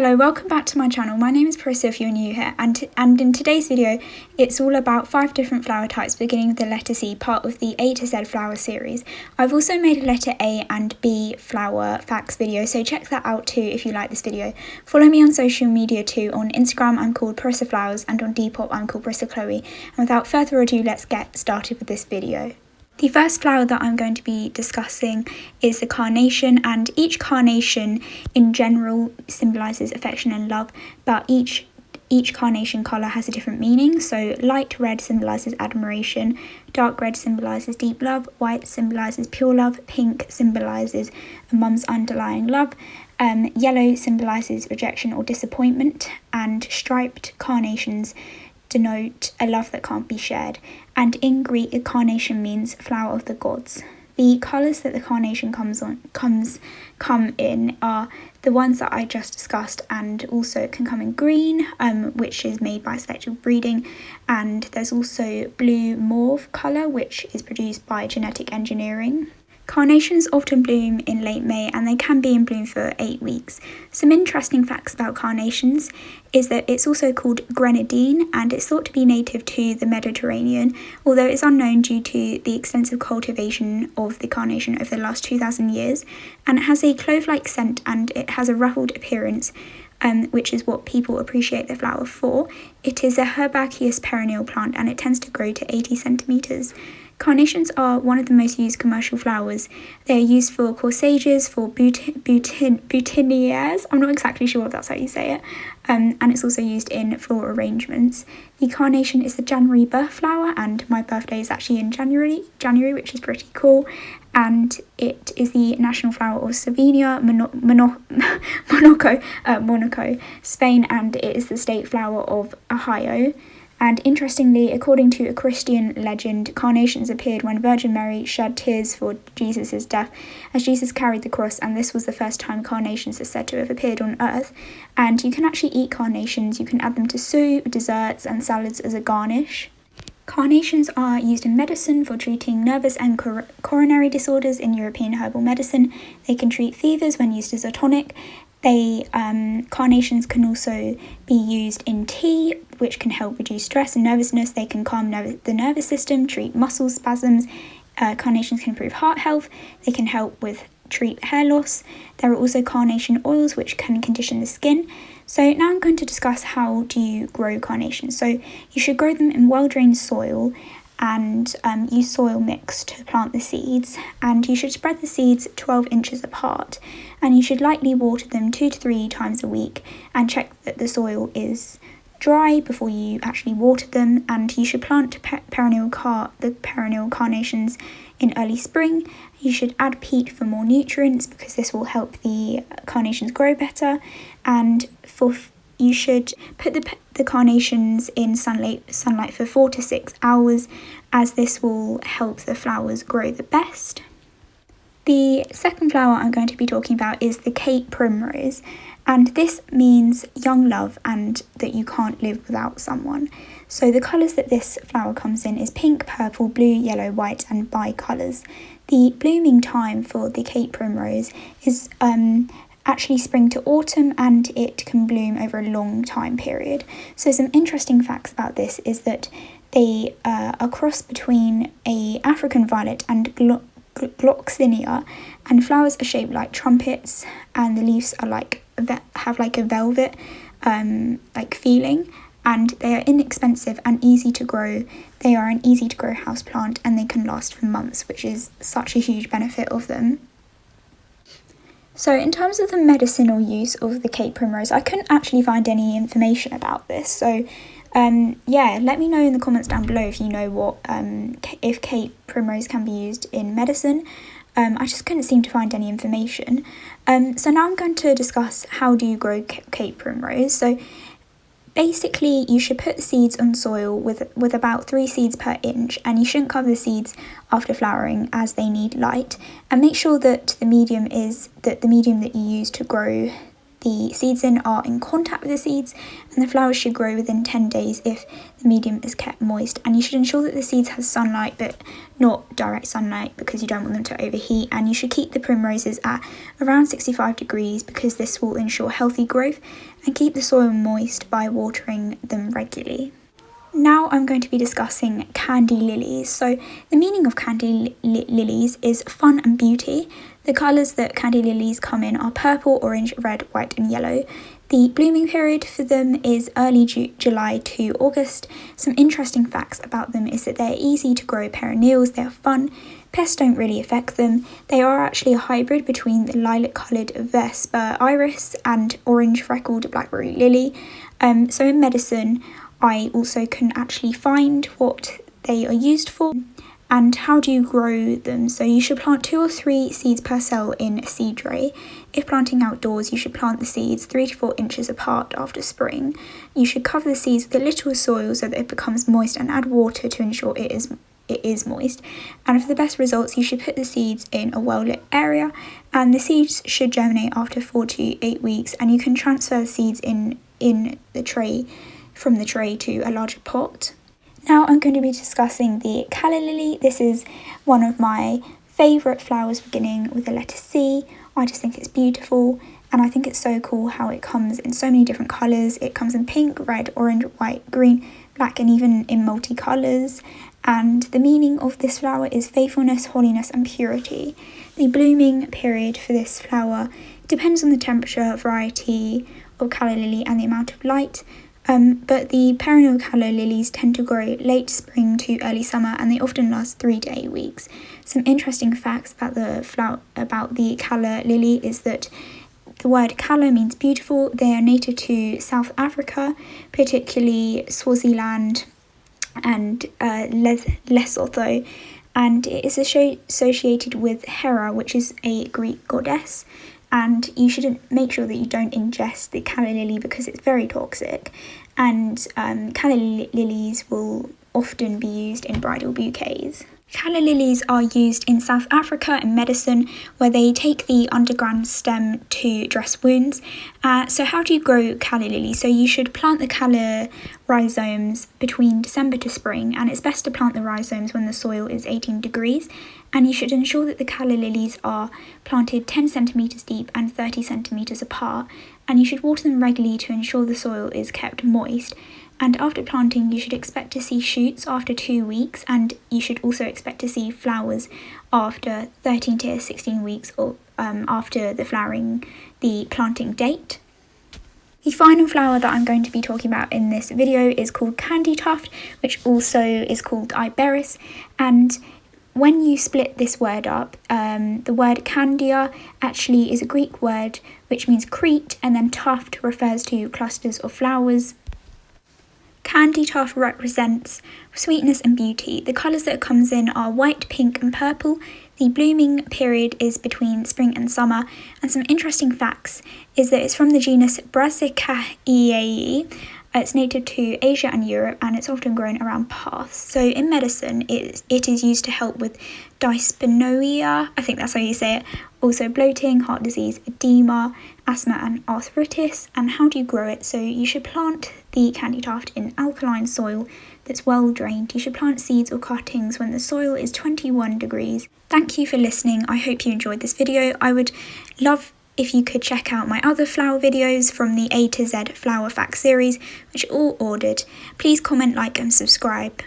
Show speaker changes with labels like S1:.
S1: Hello, welcome back to my channel. My name is Parissa if you're new here, and in today's video it's all about 5 different flower types beginning with the letter C, part of the A to Z flower series. I've also made a letter A and B flower facts video, so check that out too if you like this video. Follow me on social media too. On Instagram I'm called Parissa Flowers, and on Depop I'm called Parissa Chloe. And without further ado, let's get started with this video. The first flower that I'm going to be discussing is the carnation, and each carnation in general symbolises affection and love, but each carnation colour has a different meaning. So light red symbolises admiration, dark red symbolises deep love, white symbolises pure love, pink symbolises a mum's underlying love, yellow symbolises rejection or disappointment, and striped carnations denote a love that can't be shared. And in Greek, a carnation means flower of the gods. The colours that the carnation come in are the ones that I just discussed, and also it can come in green, which is made by selective breeding, and there's also blue mauve colour, which is produced by genetic engineering. Carnations often bloom in late May, and they can be in bloom for 8 weeks. Some interesting facts about carnations is that it's also called grenadine, and it's thought to be native to the Mediterranean, although it's unknown due to the extensive cultivation of the carnation over the last 2,000 years. And it has a clove-like scent, and it has a ruffled appearance, which is what people appreciate the flower for. It is a herbaceous perennial plant, and it tends to grow to 80 centimetres. Carnations are one of the most used commercial flowers. They are used for corsages, for boutonnieres, I'm not exactly sure if that's how you say it, and it's also used in floral arrangements. The carnation is the January birth flower, and my birthday is actually in January, which is pretty cool. And it is the national flower of Slovenia, Monaco, Spain, and it is the state flower of Ohio. And interestingly, according to a Christian legend, carnations appeared when Virgin Mary shed tears for Jesus' death as Jesus carried the cross, and this was the first time carnations are said to have appeared on earth. And you can actually eat carnations. You can add them to soup, desserts and salads as a garnish. Carnations are used in medicine for treating nervous and coronary disorders in European herbal medicine. They can treat fevers when used as a tonic. Carnations can also be used in tea, which can help reduce stress and nervousness. They can calm the nervous system, treat muscle spasms. Carnations can improve heart health. They can help treat hair loss. There are also carnation oils which can condition the skin. So now I'm going to discuss how do you grow carnations. So you should grow them in well-drained soil, and use soil mix to plant the seeds, and you should spread the seeds 12 inches apart, and you should lightly water them 2 to 3 times a week, and check that the soil is dry before you actually water them. And you should plant the perennial carnations in early spring. You should add peat for more nutrients because this will help the carnations grow better, and you should put the carnations in sunlight for 4 to 6 hours, as this will help the flowers grow the best. The second flower I'm going to be talking about is the Cape primrose, and this means young love and that you can't live without someone. So the colours that this flower comes in is pink, purple, blue, yellow, white and bi-colours. The blooming time for the Cape primrose is actually spring to autumn, and it can bloom over a long time period. So some interesting facts about this is that they are a cross between a African violet and gloxinia, and flowers are shaped like trumpets, and the leaves are have like a velvet feeling, and they are inexpensive and easy to grow. They are an easy to grow houseplant, and they can last for months, which is such a huge benefit of them. So in terms of the medicinal use of the Cape primrose, I couldn't actually find any information about this. So let me know in the comments down below if you know what if Cape primrose can be used in medicine. I just couldn't seem to find any information. So now I'm going to discuss how do you grow Cape primrose. So basically, you should put the seeds on soil with about 3 seeds per inch, and you shouldn't cover the seeds after flowering as they need light. And make sure that the medium that you use to grow the seeds in are in contact with the seeds, and the flowers should grow within 10 days if the medium is kept moist. And you should ensure that the seeds have sunlight, but not direct sunlight, because you don't want them to overheat. And you should keep the primroses at around 65 degrees because this will ensure healthy growth, and keep the soil moist by watering them regularly. Now I'm going to be discussing candy lilies. So the meaning of candy lilies is fun and beauty. The colours that candy lilies come in are purple, orange, red, white and yellow. The blooming period for them is early July to August. Some interesting facts about them is that they're easy to grow perennials, they're fun, pests don't really affect them. They are actually a hybrid between the lilac coloured Vesper iris and orange freckled blackberry lily. So in medicine, I also can actually find what they are used for and how do you grow them. So you should plant 2 or 3 seeds per cell in a seed tray. If planting outdoors, you should plant the seeds 3 to 4 inches apart after spring. You should cover the seeds with a little soil so that it becomes moist, and add water to ensure it is moist. And for the best results, you should put the seeds in a well-lit area, and the seeds should germinate after 4 to 8 weeks, and you can transfer the seeds in the tray from the tray to a larger pot. Now I'm going to be discussing the calla lily. This is one of my favourite flowers beginning with the letter C. I just think it's beautiful, and I think it's so cool how it comes in so many different colours. It comes in pink, red, orange, white, green, black and even in multicolours. And the meaning of this flower is faithfulness, holiness and purity. The blooming period for this flower depends on the temperature, variety of calla lily and the amount of light. But the perennial calla lilies tend to grow late spring to early summer, and they often last 3 to 8 weeks. Some interesting facts about the calla lily is that the word calla means beautiful. They are native to South Africa, particularly Swaziland and Lesotho, and it is associated with Hera, which is a Greek goddess. And you should make sure that you don't ingest the calla lily because it's very toxic. And calla lilies will often be used in bridal bouquets. Calla lilies are used in South Africa in medicine, where they take the underground stem to dress wounds. So how do you grow calla lily? So you should plant the calla rhizomes between December to spring, and it's best to plant the rhizomes when the soil is 18 degrees. And you should ensure that the calla lilies are planted 10 centimetres deep and 30 centimetres apart, and you should water them regularly to ensure the soil is kept moist. And after planting, you should expect to see shoots after 2 weeks, and you should also expect to see flowers after 13 to 16 weeks or after the planting date. The final flower that I'm going to be talking about in this video is called candy tuft, which also is called iberis. And when you split this word up, the word candia actually is a Greek word which means crete, and then tuft refers to clusters of flowers. Candy tuft represents sweetness and beauty. The colours that it comes in are white, pink and purple. The blooming period is between spring and summer, and some interesting facts is that it's from the genus Brassicaceae. It's native to Asia and Europe, and it's often grown around paths. So in medicine, it is used to help with dyspareunia, I think that's how you say it, also bloating, heart disease, edema, asthma and arthritis. And how do you grow it? So you should plant the candy tuft in alkaline soil that's well drained. You should plant seeds or cuttings when the soil is 21 degrees. Thank you for listening. I hope you enjoyed this video. I would love if you could check out my other flower videos from the A to Z Flower Facts series, which are all ordered. Please comment, like and subscribe.